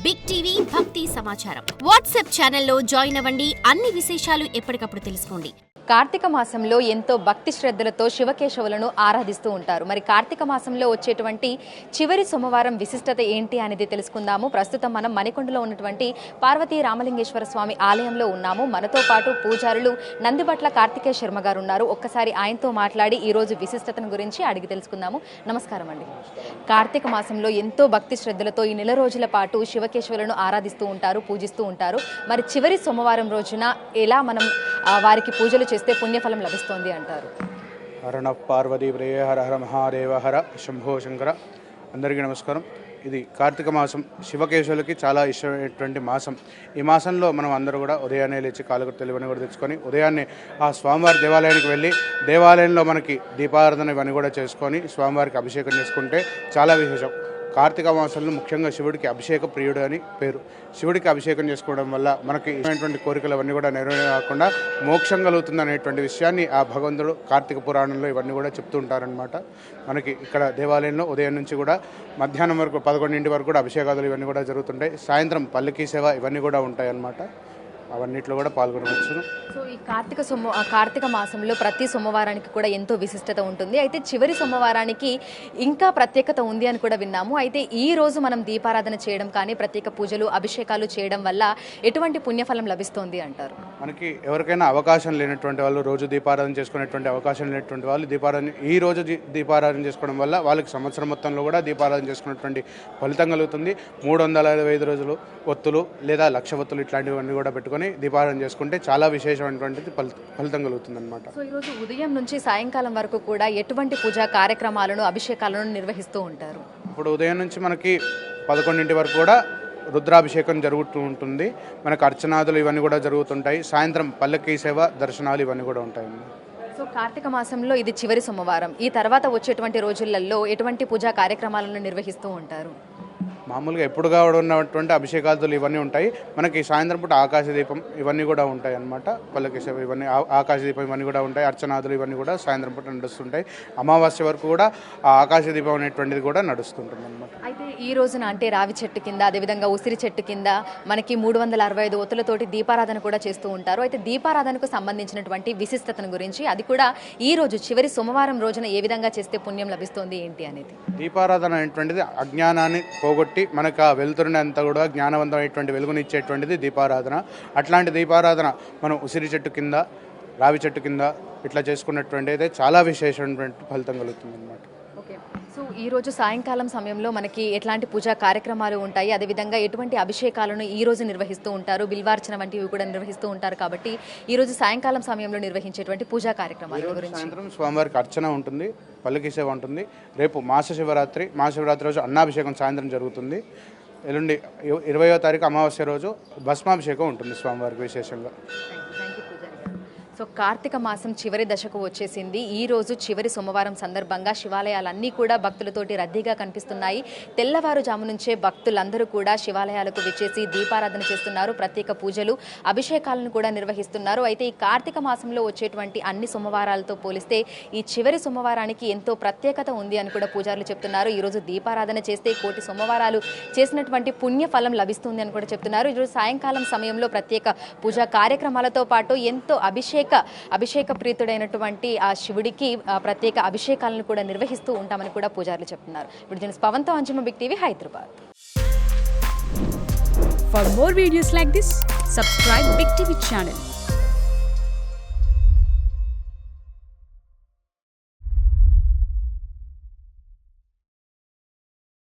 Big TV భక్తి సమాచారం WhatsApp ఛానల్లో జాయిన్ అవ్వండి. అన్ని విశేషాలు ఎప్పటికప్పుడు తెలుసుకోండి. కార్తీక మాసంలో ఎంతో భక్తి శ్రద్ధలతో శివకేశవులను ఆరాధిస్తూ ఉంటారు. మరి కార్తీక మాసంలో వచ్చేటువంటి చివరి సోమవారం విశిష్టత ఏంటి అనేది తెలుసుకుందాము. ప్రస్తుతం మనం మణికొండలో ఉన్నటువంటి పార్వతీ రామలింగేశ్వర స్వామి ఆలయంలో ఉన్నాము. మనతో పాటు పూజారులు నందిబట్ల కార్తికేయ శర్మ గారు ఉన్నారు. ఒక్కసారి ఆయనతో మాట్లాడి ఈ రోజు విశిష్టతను గురించి అడిగి తెలుసుకుందాము. నమస్కారం అండి. కార్తీక మాసంలో ఎంతో భక్తి శ్రద్ధలతో ఈ నెల రోజుల పాటు శివకేశవులను ఆరాధిస్తూ ఉంటారు, పూజిస్తూ ఉంటారు. మరి చివరి సోమవారం రోజున ఎలా మనం వారికి పూజలు చేస్తే పుణ్యఫలం లభిస్తుంది అంటారు? హరణ పార్వతీ ప్రియ హర హర మహాదేవ హర శంభో శంకర. అందరికీ నమస్కారం. ఇది కార్తీక మాసం శివకేశవులకి చాలా ఇష్టమైనటువంటి మాసం. ఈ మాసంలో మనం అందరూ కూడా ఉదయాన్నే లేచి కాలకృత్యాలు ఇవన్నీ కూడా తెచ్చుకొని ఉదయాన్నే ఆ స్వామివారి దేవాలయానికి వెళ్ళి దేవాలయంలో మనకి దీపారాధన ఇవన్నీ కూడా చేసుకొని స్వామివారికి అభిషేకం చేసుకుంటే చాలా విశేషం. కార్తీక మాసంలో ముఖ్యంగా శివుడికి అభిషేక ప్రియుడు అని పేరు. శివుడికి అభిషేకం చేసుకోవడం వల్ల మనకి ఇష్టమైనటువంటి కోరికలు అవన్నీ కూడా నెరవేరే కాకుండా మోక్షం కలుగుతుంది అనేటువంటి విషయాన్ని ఆ భగవంతుడు కార్తీక పురాణంలో ఇవన్నీ కూడా చెప్తూ ఉంటారనమాట. మనకి ఇక్కడ దేవాలయంలో ఉదయం నుంచి కూడా మధ్యాహ్నం వరకు 11 వరకు కూడా అభిషేకాదులు ఇవన్నీ కూడా జరుగుతుంటాయి. సాయంత్రం పల్లకీ సేవ ఇవన్నీ కూడా ఉంటాయి అన్నమాట. అవన్నిట్లో కూడా పాల్గొనవచ్చు. సో ఈ కార్తీక మాసంలో ప్రతి సోమవారానికి కూడా ఎంతో విశిష్టత ఉంటుంది. అయితే చివరి సోమవారానికి ఇంకా ప్రత్యేకత ఉంది అని కూడా విన్నాము. అయితే ఈ రోజు మనం దీపారాధన చేయడం కానీ ప్రత్యేక పూజలు అభిషేకాలు చేయడం వల్ల ఎటువంటి పుణ్యఫలం లభిస్తుంది అంటారు? మనకి ఎవరికైనా అవకాశం లేనటువంటి వాళ్ళు, రోజు దీపారాధన చేసుకునేటువంటి అవకాశం లేనటువంటి వాళ్ళు ఈ రోజు దీపారాధన చేసుకోవడం వల్ల వాళ్ళకి సంవత్సరం మొత్తంలో కూడా దీపారాధన చేసుకున్నటువంటి ఫలితం కలుగుతుంది. 365 రోజులు ఒత్తులు లేదా 1,00,000 ఒత్తులు ఇట్లాంటివన్నీ కూడా పెట్టుకొని దీపారాధన చేసుకుంటే చాలా విశేషమైనటువంటి ఫలితం కలుగుతుంది అనమాట. సో ఈరోజు ఉదయం నుంచి సాయంకాలం వరకు కూడా ఎటువంటి పూజా కార్యక్రమాలను అభిషేకాలను నిర్వహిస్తూ ఉంటారు? ఇప్పుడు ఉదయం నుంచి మనకి 11 వరకు కూడా రుద్రాభిషేకం జరుగుతూ ఉంటుంది. మనకు అర్చనాదులు ఇవన్నీ కూడా జరుగుతుంటాయి. సాయంత్రం పల్లకీ సేవ, దర్శనాలు ఇవన్నీ కూడా ఉంటాయండి. సో కార్తీక మాసంలో ఇది చివరి సోమవారం. ఈ తర్వాత వచ్చేటువంటి రోజులలో ఎటువంటి పూజా కార్యక్రమాలను నిర్వహిస్తూ ఉంటారు? మామూలుగా ఎప్పుడుగా ఉన్నటువంటి అభిషేకాదులు ఇవన్నీ ఉంటాయి. మనకి సాయంత్రం పూట ఆకాశదీపం ఇవన్నీ కూడా ఉంటాయి అన్నమాట. పల్లకి సేవ ఇవన్నీ ఆకాశదీపం ఇవన్నీ కూడా ఉంటాయి. అర్చనాదులు ఇవన్నీ కూడా సాయంత్రం పూట నడుస్తుంటాయి. అమావాస్య వరకు కూడా ఆ ఆకాశదీపం అనేటువంటిది కూడా నడుస్తుంటుంది అన్నమాట. అయితే ఈ రోజున అంటే రావి చెట్టు కింద, అదేవిధంగా ఉసిరి చెట్టు కింద మనకి 365 ఒత్తులతోటి దీపారాధన కూడా చేస్తూ ఉంటారు. అయితే దీపారాధనకు సంబంధించినటువంటి విశిష్టతను గురించి, అది కూడా ఈ రోజు చివరి సోమవారం రోజున ఏ విధంగా చేస్తే పుణ్యం లభిస్తుంది ఏంటి అనేది? దీపారాధన అనేటువంటిది అజ్ఞానాన్ని పోగొట్టి మనకు ఆ వెలుతురుని అంతా కూడా జ్ఞానవంతమైనటువంటి వెలుగునిచ్చేటువంటిది దీపారాధన. అట్లాంటి దీపారాధన మనం ఉసిరి చెట్టు కింద, రావి చెట్టు కింద ఇట్లా చేసుకున్నటువంటి అయితే చాలా విశేషమైనటువంటి ఫలితం కలుగుతుంది అన్నమాట. ఓకే. సో ఈరోజు సాయంకాలం సమయంలో మనకి ఎట్లాంటి పూజా కార్యక్రమాలు ఉంటాయి, అదేవిధంగా ఎటువంటి అభిషేకాలను ఈ రోజు నిర్వహిస్తూ ఉంటారు, బిల్వార్చన వంటివి కూడా నిర్వహిస్తూ ఉంటారు. కాబట్టి ఈ రోజు సాయంకాలం సమయంలో నిర్వహించేటువంటి పూజా కార్యక్రమాల గురించి. సాయంత్రం స్వామివారికి అర్చన ఉంటుంది, పల్లకీ సేవ ఉంటుంది. రేపు మహాశివరాత్రి రోజు అన్నాభిషేకం సాయంత్రం జరుగుతుంది. ఎల్లుండి 20వ తారీఖు అమావాస్య రోజు భస్మాభిషేకం ఉంటుంది స్వామివారికి విశేషంగా. సో కార్తీక మాసం చివరి దశకు వచ్చేసింది. ఈ రోజు చివరి సోమవారం సందర్భంగా శివాలయాలన్నీ కూడా భక్తులతోటి రద్దీగా కనిపిస్తున్నాయి. తెల్లవారుజాము నుంచే భక్తులందరూ కూడా శివాలయాలకు విచ్చేసి దీపారాధన చేస్తున్నారు, ప్రత్యేక పూజలు అభిషేకాలను కూడా నిర్వహిస్తున్నారు. అయితే ఈ కార్తీక మాసంలో వచ్చేటువంటి అన్ని సోమవారాలతో పోలిస్తే ఈ చివరి సోమవారానికి ఎంతో ప్రత్యేకత ఉంది అని కూడా పూజారులు చెప్తున్నారు. ఈరోజు దీపారాధన చేస్తే కోటి సోమవారాలు చేసినటువంటి పుణ్యఫలం లభిస్తుంది అని కూడా చెప్తున్నారు. ఈరోజు సాయంకాలం సమయంలో ప్రత్యేక పూజా కార్యక్రమాలతో పాటు ఎంతో అభిషేక ప్రీతుడైనటువంటి ఆ శివుడికి ప్రత్యేక అభిషేకాలను కూడా నిర్వహిస్తూ ఉంటామని కూడా పూజారులు చెప్తున్నారు. ఇప్పుడు జర్నలిస్ట్ పవన్తో Anjuma, big TV, Hyderabad. For more videos like this, subscribe Big TV channel.